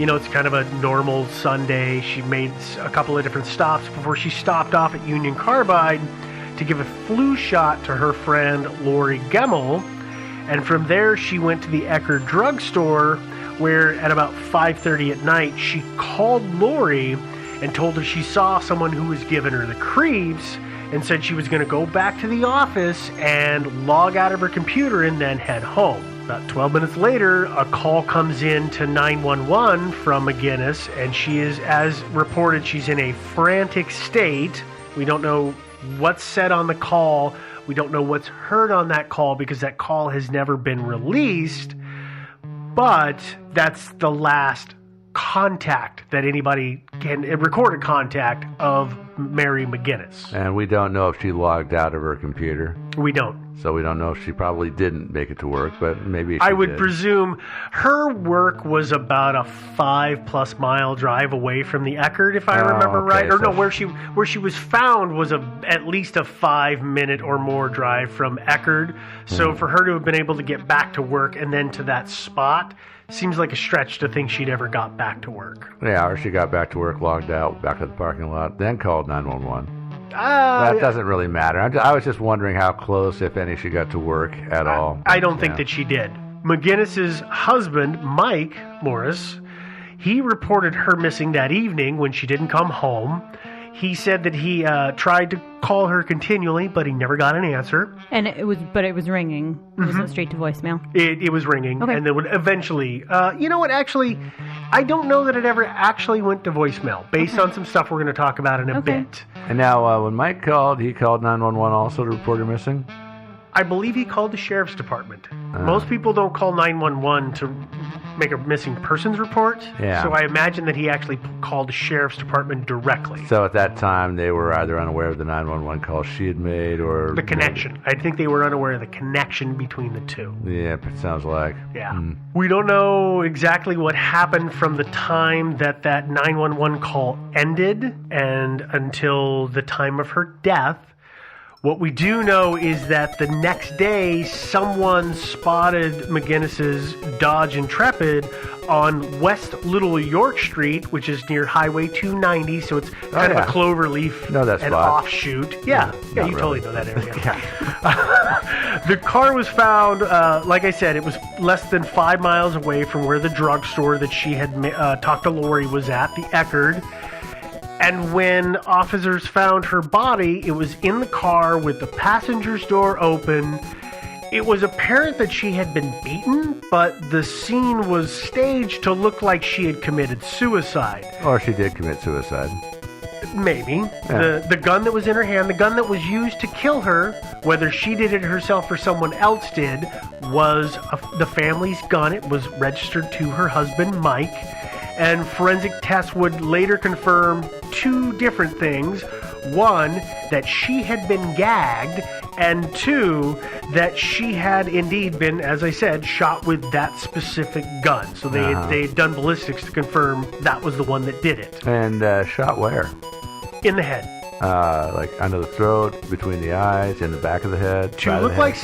it's kind of a normal Sunday. She made a couple of different stops before she stopped off at Union Carbide to give a flu shot to her friend Lori Gemmel. And from there, she went to the Eckerd drugstore, where at about 5:30 at night, she called Lori and told her she saw someone who was giving her the creeps, and said she was going to go back to the office and log out of her computer and then head home. About 12 minutes later, a call comes in to 911 from McGinnis, and she is, as reported, she's in a frantic state. We don't know what's said on the call. We don't know what's heard on that call because that call has never been released. But that's the last contact that anybody can, recorded contact of Mary McGinnis. And we don't know if she logged out of her computer. We don't. So we don't know if she probably didn't make it to work, but maybe she I would did. presume her work was about a 5+ mile drive away from the Eckerd, if I remember right. Or no, where she was found was at least a 5-minute or more drive from Eckerd. So for her to have been able to get back to work and then to that spot seems like a stretch to think she'd ever got back to work. Yeah, or she got back to work, logged out, back to the parking lot, then called 911. That doesn't really matter. I was just wondering how close, if any, she got to work at all. I don't think that she did. McGinnis's husband, Mike Morris, he reported her missing that evening when she didn't come home. He said that he tried to call her continually, but he never got an answer. And it was ringing. It wasn't straight to voicemail. It was ringing, okay. And then would eventually. You know what? Actually, I don't know that it ever actually went to voicemail, based on some stuff we're going to talk about in a bit. And now, when Mike called, he called 911 also to report her missing? I believe he called the sheriff's department. Most people don't call 911 to make a missing persons report. Yeah. So I imagine that he actually called the sheriff's department directly. So at that time, they were either unaware of the 911 call she had made or... The connection. I think they were unaware of the connection between the two. Yeah, it sounds like. Yeah. We don't know exactly what happened from the time that 911 call ended and until the time of her death. What we do know is that the next day, someone spotted McGinnis's Dodge Intrepid on West Little York Street, which is near Highway 290, so it's kind of a cloverleaf and offshoot. Yeah, you totally know that area. The car was found, like I said, it was less than 5 miles away from where the drugstore that she had talked to Lori was at, the Eckerd. And when officers found her body, it was in the car with the passenger's door open. It was apparent that she had been beaten, but the scene was staged to look like she had committed suicide. Or she did commit suicide. Maybe. Yeah. The gun that was in her hand, the gun that was used to kill her, whether she did it herself or someone else did, was the family's gun. It was registered to her husband, Mike. And forensic tests would later confirm 2 different things. 1, that she had been gagged, and 2, that she had indeed been, as I said, shot with that specific gun. So they had done ballistics to confirm that was the one that did it. And shot where? In the head. Like under the throat, between the eyes, in the back of the head? To look like...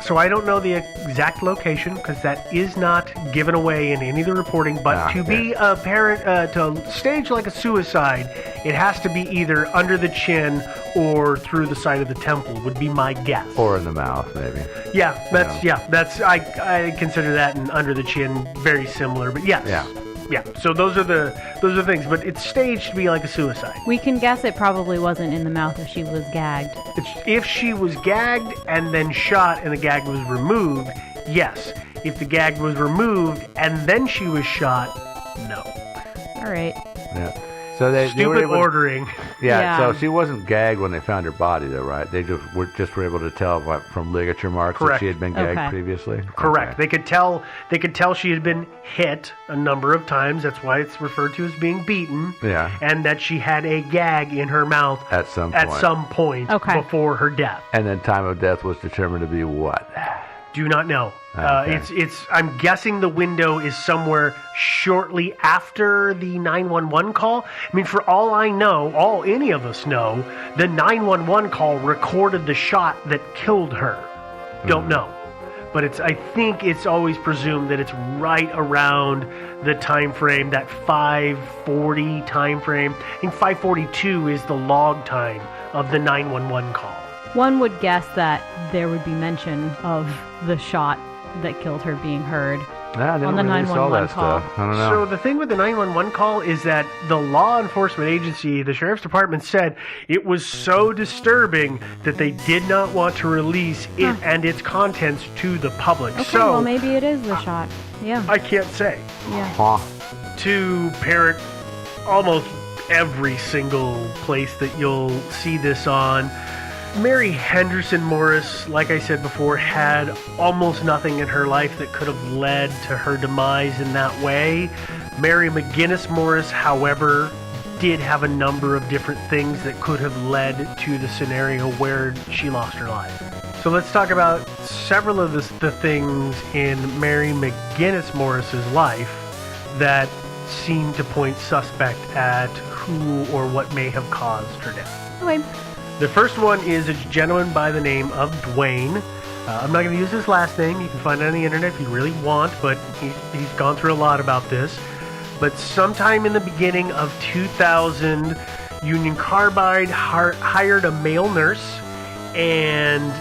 So I don't know the exact location because that is not given away in any of the reporting. But to be apparent, to stage like a suicide, it has to be either under the chin or through the side of the temple. Would be my guess. Or in the mouth, maybe. Yeah, that's I consider that and under the chin very similar. But yes. Yeah. So those are the things, but it's staged to be like a suicide. We can guess it probably wasn't in the mouth if she was gagged. If she was gagged and then shot and the gag was removed, yes. If the gag was removed and then she was shot, no. All right. Yeah. So they were able ordering. Yeah. So she wasn't gagged when they found her body, though, right? They just were able to tell from ligature marks that she had been gagged previously. Correct. Okay. They could tell she had been hit a number of times. That's why it's referred to as being beaten. Yeah. And that she had a gag in her mouth at some point before her death. And then time of death was determined to be what? Do not know. I'm guessing the window is somewhere shortly after the 911 call. I mean, for all I know, any of us know, the 911 call recorded the shot that killed her. Don't know. but I think it's always presumed that it's right around the time frame, that 5:40 time frame. I think 5:42 is the log time of the 911 call. One would guess that there would be mention of the shot that killed her being heard on the 911 call. I don't know. So the thing with the 911 call is that the law enforcement agency, the sheriff's department, said it was so disturbing that they did not want to release it and its contents to the public. Okay, so well, maybe it is the shot. Yeah. I can't say. Yeah. To parrot almost every single place that you'll see this on, Mary Henderson Morris, like I said before, had almost nothing in her life that could have led to her demise in that way. Mary McGinnis Morris, however, did have a number of different things that could have led to the scenario where she lost her life. So let's talk about several of the things in Mary McGinnis Morris's life that seem to point suspect at who or what may have caused her death. Okay. The first one is a gentleman by the name of Dwayne. I'm not going to use his last name. You can find it on the internet if you really want, but he's gone through a lot about this. But sometime in the beginning of 2000, Union Carbide hired a male nurse, and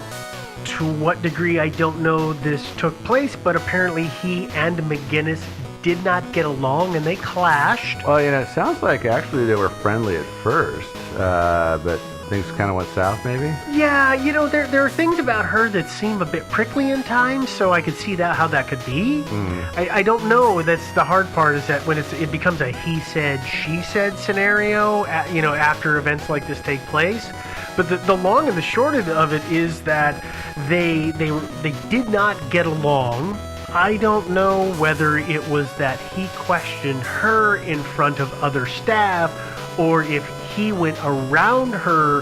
to what degree I don't know this took place, but apparently he and McGinnis did not get along and they clashed. Well, it sounds like actually they were friendly at first, but things kind of went south, maybe? Yeah, there are things about her that seem a bit prickly in times, so I could see how that could be. I don't know. That's the hard part, is that when it becomes a he said, she said scenario, after events like this take place. But the long and the short of it is that they did not get along. I don't know whether it was that he questioned her in front of other staff, or if he went around her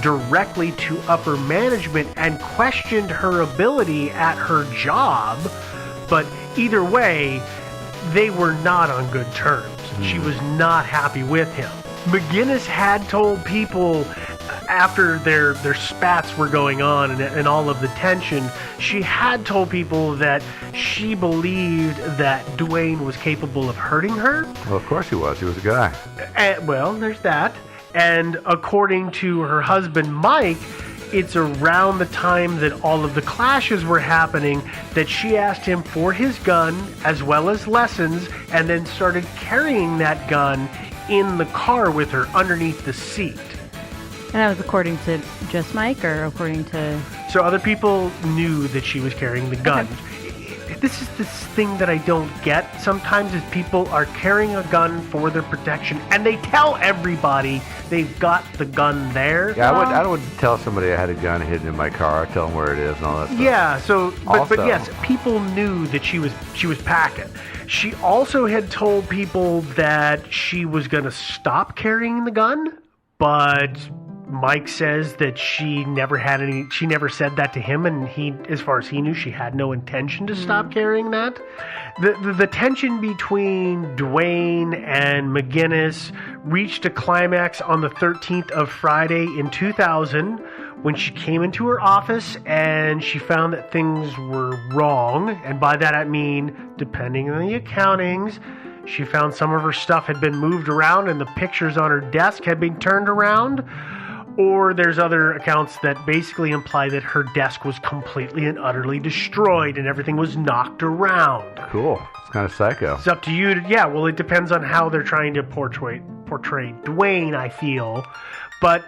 directly to upper management and questioned her ability at her job. But either way, they were not on good terms. She was not happy with him. McGinnis had told people after their spats were going on and all of the tension, she had told people that she believed that Dwayne was capable of hurting her. Well, of course he was. He was a guy. Well, there's that. And according to her husband, Mike, it's around the time that all of the clashes were happening that she asked him for his gun as well as lessons, and then started carrying that gun in the car with her underneath the seat. And that was according to just Mike, or according to... So other people knew that she was carrying the gun. Okay. This is this thing that I don't get sometimes, is people are carrying a gun for their protection, and they tell everybody they've got the gun there. Yeah, I would tell somebody I had a gun hidden in my car, tell them where it is and all that stuff. Yeah, so, but yes, people knew that she was packing. She also had told people that she was going to stop carrying the gun, but Mike says that she never said that to him, and he, as far as he knew, she had no intention to stop carrying that. The tension between Dwayne and McGinnis reached a climax on the 13th of Friday in 2000 when she came into her office and she found that things were wrong. And by that I mean, depending on the accountings, she found some of her stuff had been moved around and the pictures on her desk had been turned around. Or there's other accounts that basically imply that her desk was completely and utterly destroyed and everything was knocked around. Cool. It's kind of psycho. It's up to you to, yeah, well, it depends on how they're trying to portray Dwayne, I feel. But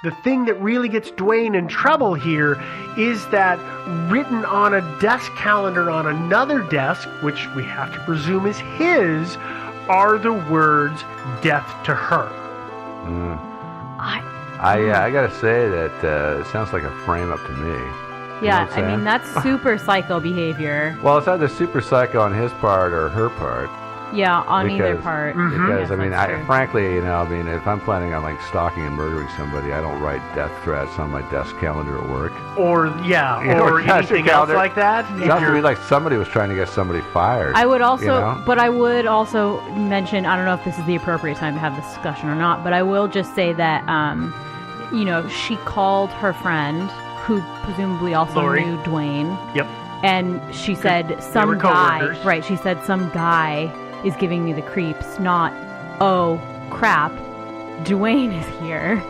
the thing that really gets Dwayne in trouble here is that written on a desk calendar on another desk, which we have to presume is his, are the words, "death to her." I gotta say that it sounds like a frame up to me. Yeah, I mean, that's super psycho behavior. Well, it's either super psycho on his part or her part. Yeah, on either part. Because, Yes, I mean, true. frankly, if I'm planning on, stalking and murdering somebody, I don't write death threats on my desk calendar at work. Or, yeah, or anything else like that. It sounds to me like somebody was trying to get somebody fired. I would also, but I would also mention, I don't know if this is the appropriate time to have this discussion or not, but I will just say that, she called her friend, who presumably also Lori. knew Dwayne. Yep. And she said some guy, right, she said some guy is giving me the creeps, not, oh, crap, Dwayne is here,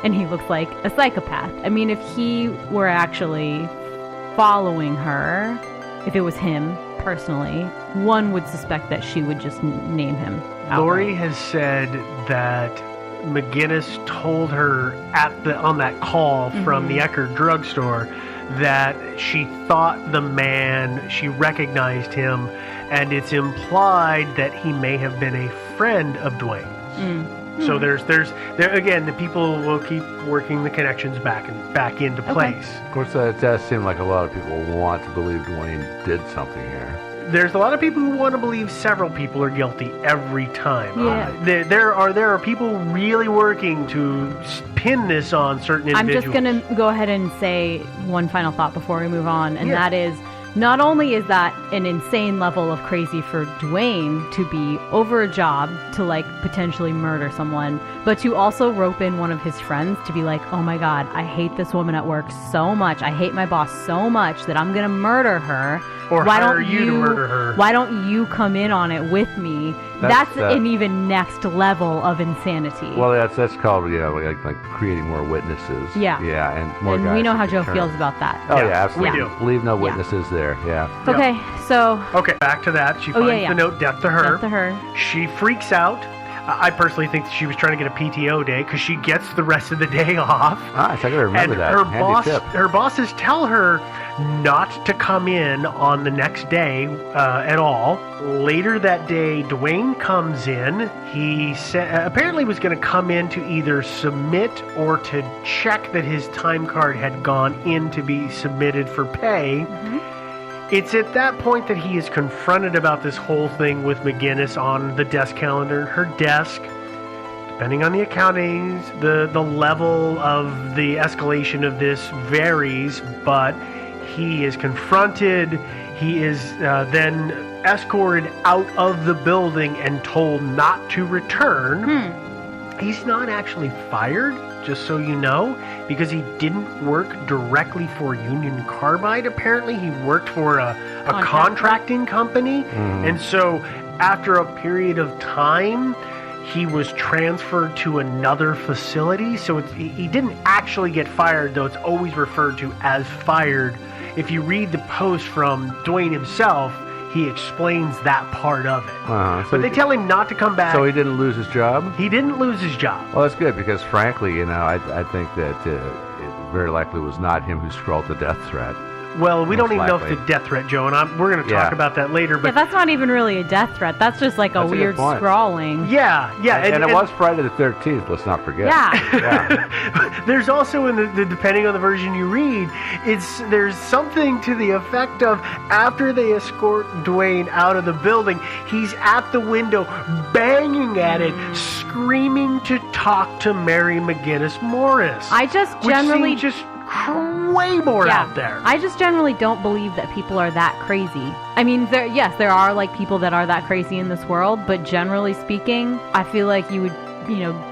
and he looks like a psychopath. I mean, if he were actually following her, if it was him personally, one would suspect that she would just name him outright. Lori has said that McGinnis told her on that call from the Eckerd drugstore that she thought the man, she recognized him, and it's implied that he may have been a friend of Dwayne's. So there again, the people will keep working the connections back into place. Of course, it does seem like a lot of people want to believe Dwayne did something here. There's a lot of people who want to believe several people are guilty every time. Yeah. There are people really working to pin this on certain individuals. I'm just going to go ahead and say one final thought before we move on, and that is, not only is that an insane level of crazy for Dwayne to be over a job to like potentially murder someone, but to also rope in one of his friends to be like, oh my God, I hate this woman at work so much. I hate my boss so much that I'm going to murder her. Or hire you to murder her. Why don't you come in on it with me? That's an even next level of insanity. Well, that's called, like creating more witnesses. Yeah. Yeah, and more guys. And we know how Joe feels about that. Oh, yeah, absolutely. We do. Leave no witnesses there, yeah. Okay, so... Okay, back to that. She finds the note, death to her. Death to her. She freaks out. I personally think she was trying to get a PTO day because she gets the rest of the day off. I gotta remember that. Her bosses tell her not to come in on the next day at all. Later that day, Dwayne comes in. He apparently was going to come in to either submit or to check that his time card had gone in to be submitted for pay. It's at that point that he is confronted about this whole thing with McGinnis on the desk calendar. Her desk, depending on the accountings, the level of the escalation of this varies, but he is confronted. He is then escorted out of the building and told not to return. He's not actually fired, just so you know, because he didn't work directly for Union Carbide. Apparently, he worked for a contracting company. And so after a period of time, he was transferred to another facility. So he didn't actually get fired, though it's always referred to as fired. If you read the post from Dwayne himself, he explains that part of it. But they tell him not to come back. So he didn't lose his job? He didn't lose his job. Well, that's good, because frankly, I think that it very likely was not him who scrawled the death threat. Well, we don't even know if it's a death threat, Joe, and we're going to talk about that later. But that's not even really a death threat. That's just like a weird scrawling. Yeah. And it was Friday the 13th, let's not forget. Yeah. There's also, in the depending on the version you read, there's something to the effect of, after they escort Dwayne out of the building, he's at the window banging at it, screaming to talk to Mary McGinnis Morris. I just generally... way more out there. I just generally don't believe that people are that crazy. I mean, there are like people that are that crazy in this world, but generally speaking, I feel like you would,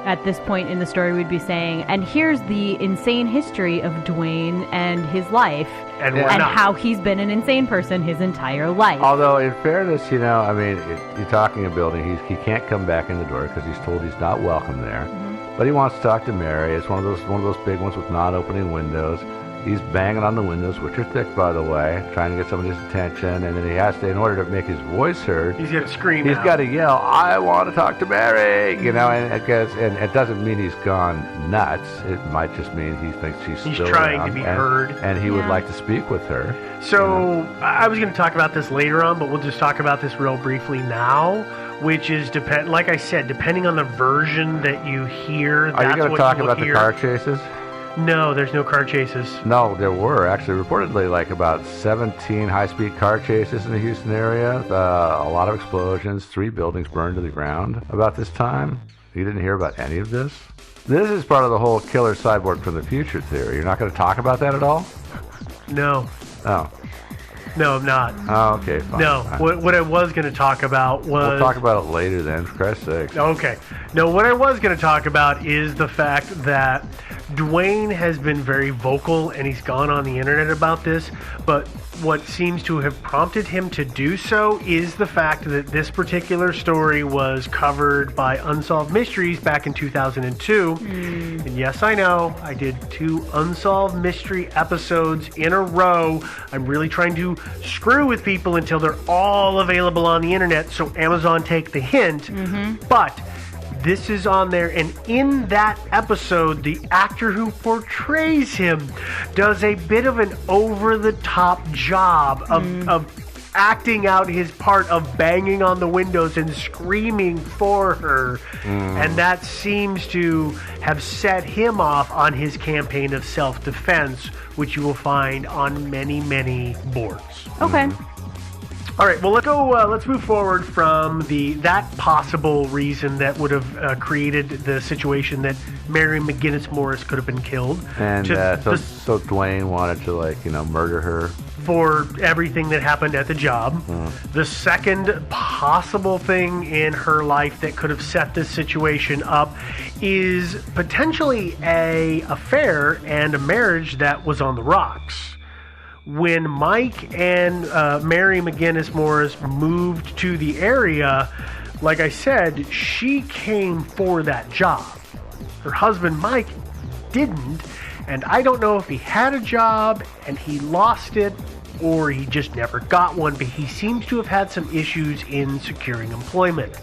at this point in the story, we'd be saying, and here's the insane history of Dwayne and his life, and how he's been an insane person his entire life. Although, in fairness, you're talking a building, he can't come back in the door because he's told he's not welcome there. But he wants to talk to Mary. It's one of those big ones with non-opening windows. He's banging on the windows, which are thick, by the way, trying to get somebody's attention. And then he has to, in order to make his voice heard, he's got to scream. He's got to yell, "I want to talk to Mary!" And it doesn't mean he's gone nuts. It might just mean he thinks he's still trying to be heard, and he would like to speak with her. So I was going to talk about this later on, but we'll just talk about this real briefly now. Which is, like I said, depending on the version that you hear, Are you going to talk about the car chases? No, there's no car chases. No, there were actually reportedly like about 17 high-speed car chases in the Houston area. A lot of explosions, 3 buildings burned to the ground about this time. You didn't hear about any of this? This is part of the whole killer cyborg from the future theory. You're not going to talk about that at all? No. Oh. No, I'm not. Oh, okay, fine. No, what I was going to talk about was... We'll talk about it later then, for Christ's sake. Okay. No, what I was going to talk about is the fact that Dwayne has been very vocal, and he's gone on the internet about this, but what seems to have prompted him to do so is the fact that this particular story was covered by Unsolved Mysteries back in 2002. And yes, I know, I did 2 Unsolved Mystery episodes in a row. I'm really trying to screw with people until they're all available on the internet, so Amazon take the hint. But this is on there, and in that episode, the actor who portrays him does a bit of an over-the-top job of acting out his part of banging on the windows and screaming for her. And that seems to have set him off on his campaign of self-defense, which you will find on many, many boards. Okay. All right, well, let's move forward from that possible reason that would have created the situation that Mary McGinnis Morris could have been killed. And so Dwayne wanted to, murder her. For everything that happened at the job. The second possible thing in her life that could have set this situation up is potentially a affair and a marriage that was on the rocks. When Mike and Mary McGinnis Morris moved to the area, like I said, she came for that job. Her husband, Mike, didn't, and I don't know if he had a job and he lost it or he just never got one, but he seems to have had some issues in securing employment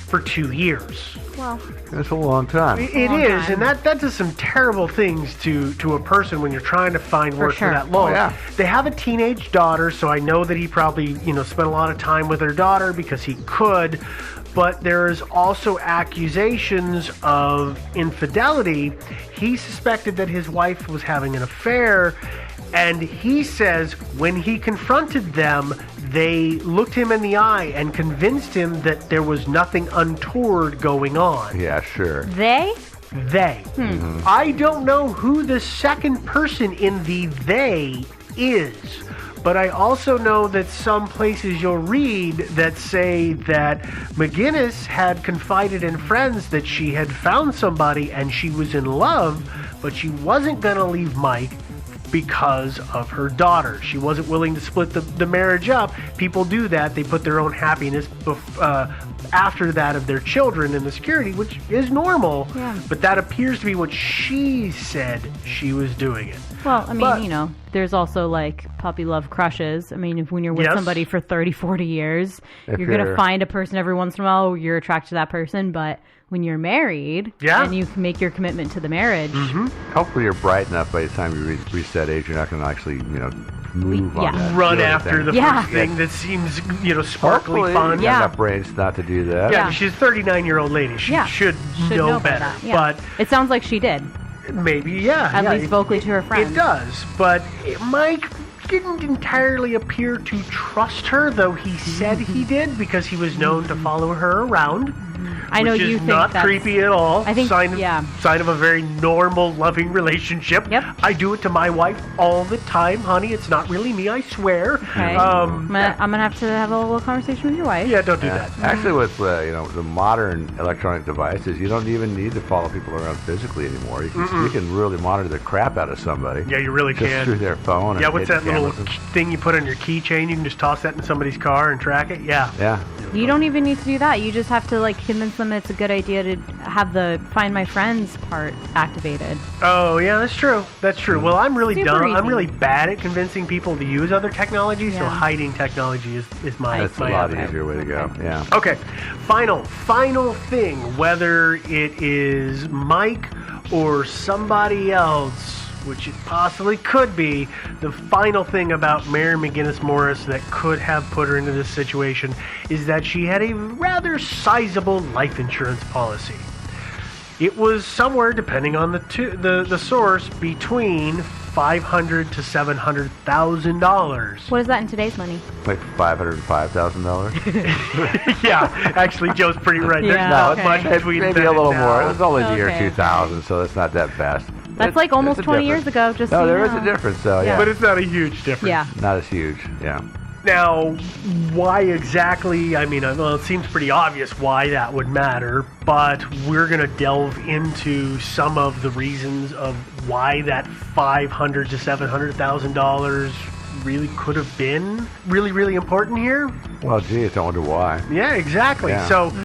for 2 years. Well, that's a long time. It is, and that does some terrible things to a person when you're trying to find work for that long. Oh, yeah. They have a teenage daughter, so I know that he probably spent a lot of time with their daughter because he could. But there is also accusations of infidelity. He suspected that his wife was having an affair, and he says when he confronted them, they looked him in the eye and convinced him that there was nothing untoward going on. Yeah, sure. They? They. I don't know who the second person in the they is, but I also know that some places you'll read that say that McGinnis had confided in friends that she had found somebody and she was in love, but she wasn't going to leave Mike because of her daughter. She wasn't willing to split the marriage up. People do that. They put their own happiness after that of their children in the security, which is normal. Yeah. But that appears to be what she said she was doing it. Well, I mean, there's also puppy love crushes. I mean, when you're with somebody for 30, 40 years, you're going to find a person every once in a while where you're attracted to that person, but when you're married and you make your commitment to the marriage. Hopefully you're bright enough by the time you reach that age, you're not going to actually, move on that. Run after the first thing that seems, sparkly Hopefully, fun. You got enough brains not to do that. Yeah, she's a 39-year-old lady. She should know better. But it sounds like she did. Maybe, At least vocally to her friends. It does, but Mike didn't entirely appear to trust her, though he said he did because he was known to follow her around. I know which you is think not that's creepy at all. I think sign of a very normal, loving relationship. Yep. I do it to my wife all the time, honey. It's not really me, I swear. Okay. I'm gonna have to have a little conversation with your wife. Yeah, don't do that. Actually, with the modern electronic devices, you don't even need to follow people around physically anymore. You can really monitor the crap out of somebody. Yeah, you really just can. through their phone. Yeah, and what's that little cameras. thing you put on your keychain? You can just toss that in somebody's car and track it. Yeah. Yeah. You don't even need to do that. You just have to convince them it's a good idea to have the Find My Friends part activated. Oh, yeah, that's true. That's true. Well, I'm really Super dumb. easy. I'm really bad at convincing people to use other technology, so hiding technology is my That's my a lot avenue. easier way to go. Yeah. Okay, final thing, whether it is Mike or somebody else, which it possibly could be, the final thing about Mary McGinnis Morris that could have put her into this situation is that she had a rather sizable life insurance policy. It was somewhere, depending on the source, between $500,000 to $700,000. What is that in today's money? Like $505,000. Yeah, actually, Joe's pretty right. There's Yeah, not okay. much between Maybe then a and little now. more. It was only the year Okay. 2000, so it's not that fast. That's It's almost a 20 years difference. ago. Just No, so there you is know. a difference, though. Yeah. But it's not a huge difference. Yeah. Not as huge. Yeah. Now, why exactly? I mean, well, it seems pretty obvious why that would matter, but we're going to delve into some of the reasons of why that $500,000 to $700,000 really could have been really, really important here. Well, geez, I wonder why. Yeah, exactly. Yeah. So